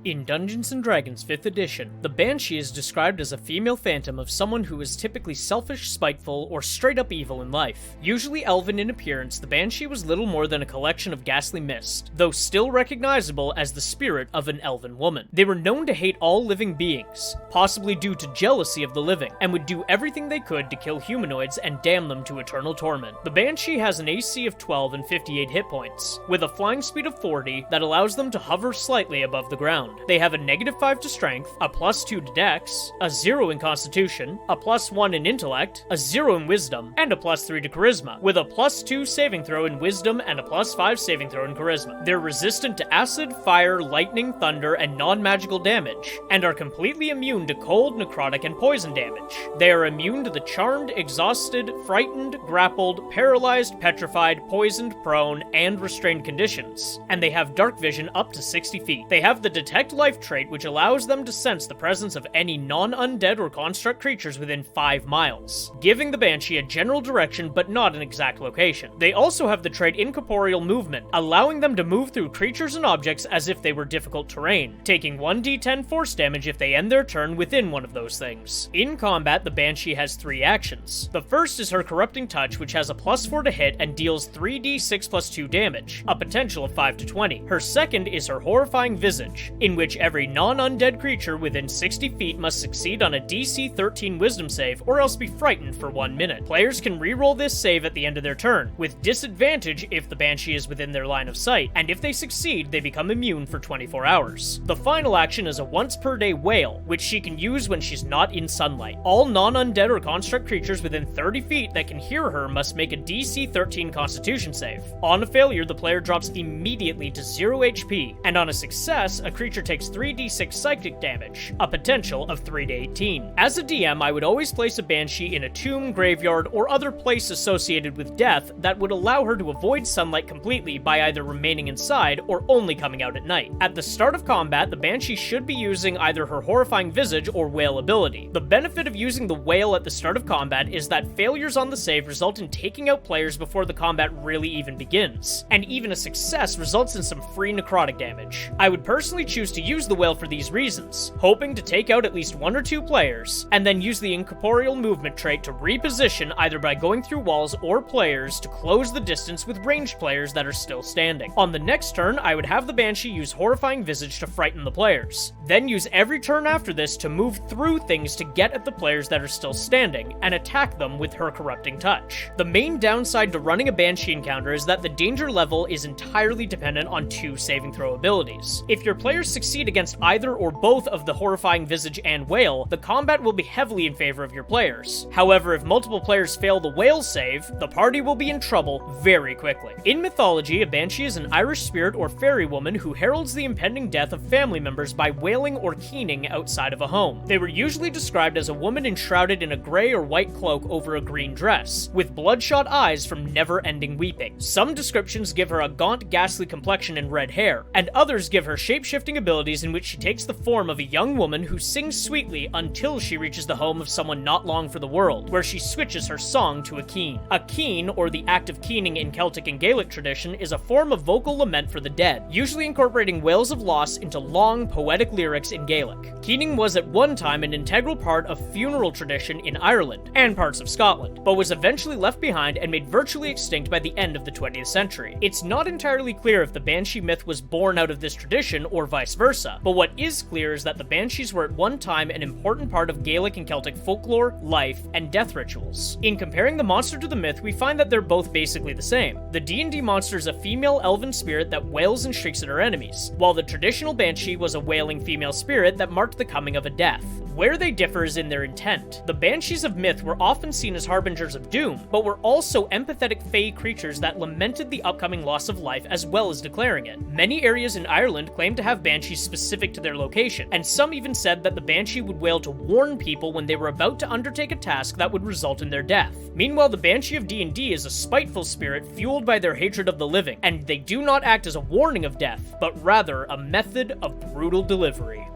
In Dungeons & Dragons 5th edition, the Banshee is described as a female phantom of someone who is typically selfish, spiteful, or straight up evil in life. Usually elven in appearance, the Banshee was little more than a collection of ghastly mist, though still recognizable as the spirit of an elven woman. They were known to hate all living beings, possibly due to jealousy of the living, and would do everything they could to kill humanoids and damn them to eternal torment. The Banshee has an AC of 12 and 58 hit points, with a flying speed of 40 that allows them to hover slightly above the ground. They have a -5 to strength, a +2 to dex, a 0 in constitution, a +1 in intellect, a 0 in wisdom, and a +3 to charisma, with a +2 saving throw in wisdom and a +5 saving throw in charisma. They're resistant to acid, fire, lightning, thunder, and non-magical damage, and are completely immune to cold, necrotic, and poison damage. They are immune to the charmed, exhausted, frightened, grappled, paralyzed, petrified, poisoned, prone, and restrained conditions, and they have dark vision up to 60 feet. They have the detect life trait, which allows them to sense the presence of any non-undead or construct creatures within 5 miles, giving the Banshee a general direction but not an exact location. They also have the trait incorporeal movement, allowing them to move through creatures and objects as if they were difficult terrain, taking 1d10 force damage if they end their turn within one of those things. In combat, the Banshee has 3 actions. The first is her corrupting touch, which has a +4 to hit and deals 3d6 + 2 damage, a potential of 5 to 20. Her second is her horrifying visage, in which every non-undead creature within 60 feet must succeed on a DC 13 wisdom save or else be frightened for 1 minute. Players can reroll this save at the end of their turn, with disadvantage if the Banshee is within their line of sight, and if they succeed, they become immune for 24 hours. The final action is a once per day Wail, which she can use when she's not in sunlight. All non-undead or construct creatures within 30 feet that can hear her must make a DC 13 Constitution save. On a failure, the player drops immediately to 0 HP, and on a success, a creature takes 3d6 psychic damage, a potential of 3 to 18. As a DM, I would always place a Banshee in a tomb, graveyard, or other place associated with death that would allow her to avoid sunlight completely by either remaining inside or only coming out at night. At the start of combat, the Banshee should be using either her horrifying visage or Wail ability. The benefit of using the Wail at the start of combat is that failures on the save result in taking out players before the combat really even begins, and even a success results in some free necrotic damage. I would personally choose to use the Wail for these reasons, hoping to take out at least 1 or 2 players, and then use the incorporeal movement trait to reposition either by going through walls or players to close the distance with ranged players that are still standing. On the next turn, I would have the Banshee use horrifying visage to frighten the players, then use every turn after this to move through things to get at the players that are still standing, and attack them with her corrupting touch. The main downside to running a Banshee encounter is that the danger level is entirely dependent on 2 saving throw abilities. If your players succeed against either or both of the horrifying visage and Wail, the combat will be heavily in favor of your players. However, if multiple players fail the Wail save, the party will be in trouble very quickly. In Mythology, a Banshee is an Irish spirit or fairy woman who heralds the impending death of family members by wailing or keening outside of a home. They were usually described as a woman enshrouded in a gray or white cloak over a green dress, with bloodshot eyes from never-ending weeping. Some descriptions give her a gaunt, ghastly complexion and red hair, and others give her shape-shifting abilities in which she takes the form of a young woman who sings sweetly until she reaches the home of someone not long for the world, where she switches her song to a keen. A keen, or the act of keening in Celtic and Gaelic tradition, is a form of vocal lament for the dead, usually incorporating wails of loss into long, poetic lyrics in Gaelic. Keening was at one time an integral part of funeral tradition in Ireland, and parts of Scotland, but was eventually left behind and made virtually extinct by the end of the 20th century. It's not entirely clear if the Banshee myth was born out of this tradition or vice versa, but what is clear is that the Banshees were at one time an important part of Gaelic and Celtic folklore, life, and death rituals. In comparing the monster to the myth, we find that they're both basically the same. The D&D monster is a female elven spirit that wails and shrieks at her enemies, while the traditional Banshee was a wailing female spirit that marked the coming of a death. Where they differ is in their intent. The Banshees of myth were often seen as harbingers of doom, but were also empathetic fae creatures that lamented the upcoming loss of life as well as declaring it. Many areas in Ireland claimed to have Banshees specific to their location, and some even said that the Banshee would wail to warn people when they were about to undertake a task that would result in their death. Meanwhile, the Banshee of D&D is a spiteful spirit fueled by their hatred of the living, and they do not act as a warning of death, but rather a method of brutal delivery.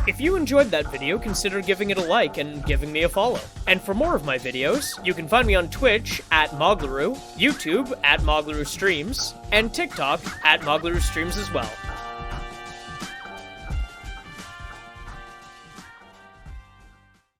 If you enjoyed that video, consider giving it a like and giving me a follow. And for more of my videos, you can find me on Twitch at Moglaroo, YouTube at Moglaroo Streams, and TikTok at Moglaroo Streams as well.